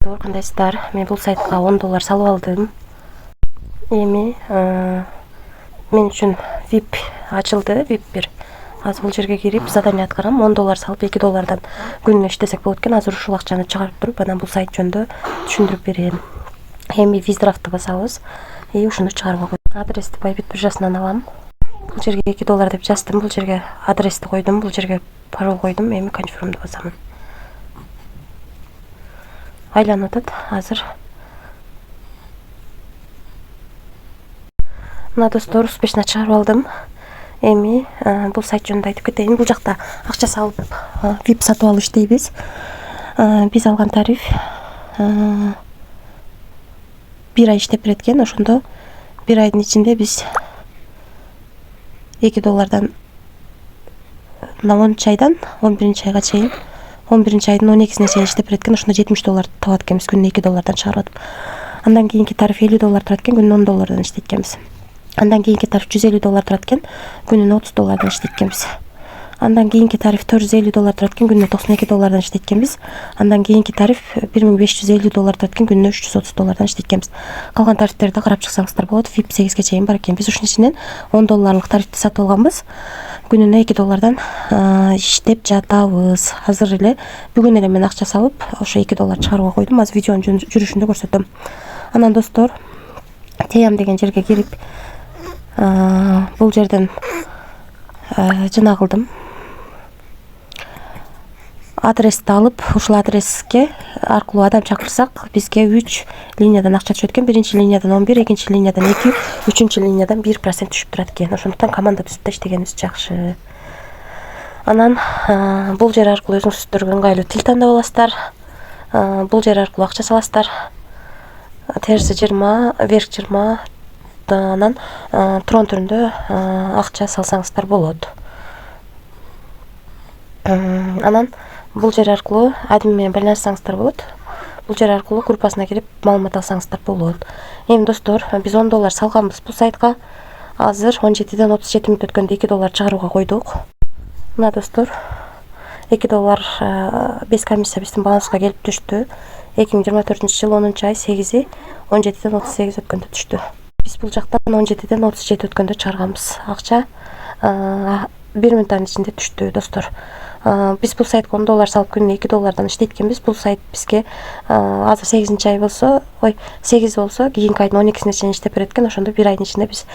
Достор, кандайсыздар? Мен бул сайтка $10 салып алдым. Эми мен үчүн VIP ачылды, VIP 1. Азыр бул жерге кирип задание аткарам. $10 салып $2 күнүнө иштесек болот экен. Азыр ушул акчаны чыгарып туруп, анан бул сайт жөнүндө түшүндүрүп берем. Эми виздрафтты басабыз. Ушуну чыгарып койдум. Адрести Байбит биржасынан алам. Бул жерге $2 деп жаздым. Бул жерге адрести койдум. Бул жерге пароль койдум. Эми конфирмду басамын. Айланып атат азыр. Мына достор, успешно чыгарып алдым. Эми бул сайт жөнүндө айтып кетейин. Бул жакта акча салып VIP сатып алыш дейбиз. Биз алган тариф 1 ай иштеп берет экен. Ошондо 1 айдын ичинде биз $2 10 айдан 11 айга чейин 11 айдын 12-сине чейин иштеп берет экен. Ошондо $70 табат экенбиз күнүнө $2 чыгарып атып. Андан кийинки тариф $50 турат экен, күнүнө $10 иштейт экенбиз. Андан кийинки тариф $150 турат экен, күнүнө $30 иштейт экенбиз. Андан кийинки тариф $450 турат экен, күнүнө $92 иштейт экенбиз. Андан кийинки тариф $1550 турат экен, күнүнө $330 иштейт экенбиз. Калган тарифтерди карап чыксаңыздар болот. VIP 8ге чейин бар экен. Биз ушунун ичинен $10 тарифти сатып алганбыз. Күнүнө $2 иштеп жатабыз. Азыр эле бүгүн эле мен акча салып, ошо $2 чыгарууга койдум. Азыр видеонун жүрүшүндө көрсөтөм. Анан достор, Теям деген жерге кирип, бул жерден жана кылдым. Адрести алып, ушул адреске аркылуу адам чакырсак, бизге 3 линиядан акча түшөт экен. Биринчи линиядан 11, экинчи линиядан 2, үчүнчү линиядан 1% түшүп турат экен. Ошондуктан команда түзүп да иштегенибиз жакшы. Анан бул жер аркылуу өзүңүздөр ыңгайлуу тил тандап аласыздар. Бул жер аркылуу акча саласыздар. Терси 20, верх 20. Анан трон түрүндө акча салсаңыздар болот. Анан бул жер аркылуу админ менен байланышсаңыздар болот. Бул жер аркылуу группасына кирип маалымат алсаңыздар болот. Эми достор, биз $10 салганбыз бул сайтка. Азыр 17ден 37 мүнөт өткөндө $2 чыгарууга койдук. Мына достор, $2 без комиссия биздин баланска келип түштү. 2024-жыл 10-ай 8-и 17ден 38 өткөндө түштү. Биз бул жактан 17ден 37 өткөндө чыгарганбыз. Акча 1 мүнөттүн ичинде түштү достор. Биз бул сайтка $10 салып күнүнө $2 иштейт экенбиз. Бул сайт бизге азыр 8-ай болсо, 8 болсо, кийинки айдын 12-сине чейин иштеп берет экен. Ошондо 1 айдын ичинде биз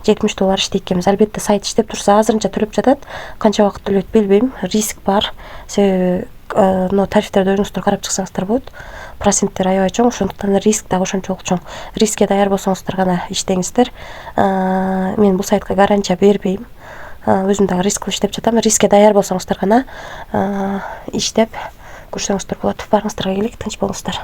$70 иштейт экенбиз. Албетте сайт иштеп турса, азырынча төлөп жатат. Канча убакыт төлөйт билбейм. Риск бар. Себеби тарифтерди өзүңүздөр карап чыксаңыздар болот. Проценттер аябай чоң, ошондуктан риск дагы ошончолук чоң. Рискке даяр болсоңуздар гана иштеңиздер. Мен бул сайтка гарантия бербейм. Өзүм дагы риск кылып иштеп жатам. Рискке даяр болсоңуздар гана иштеп көрсөңүздөр болот. Барыңыздарга келек, тынч болуңуздар.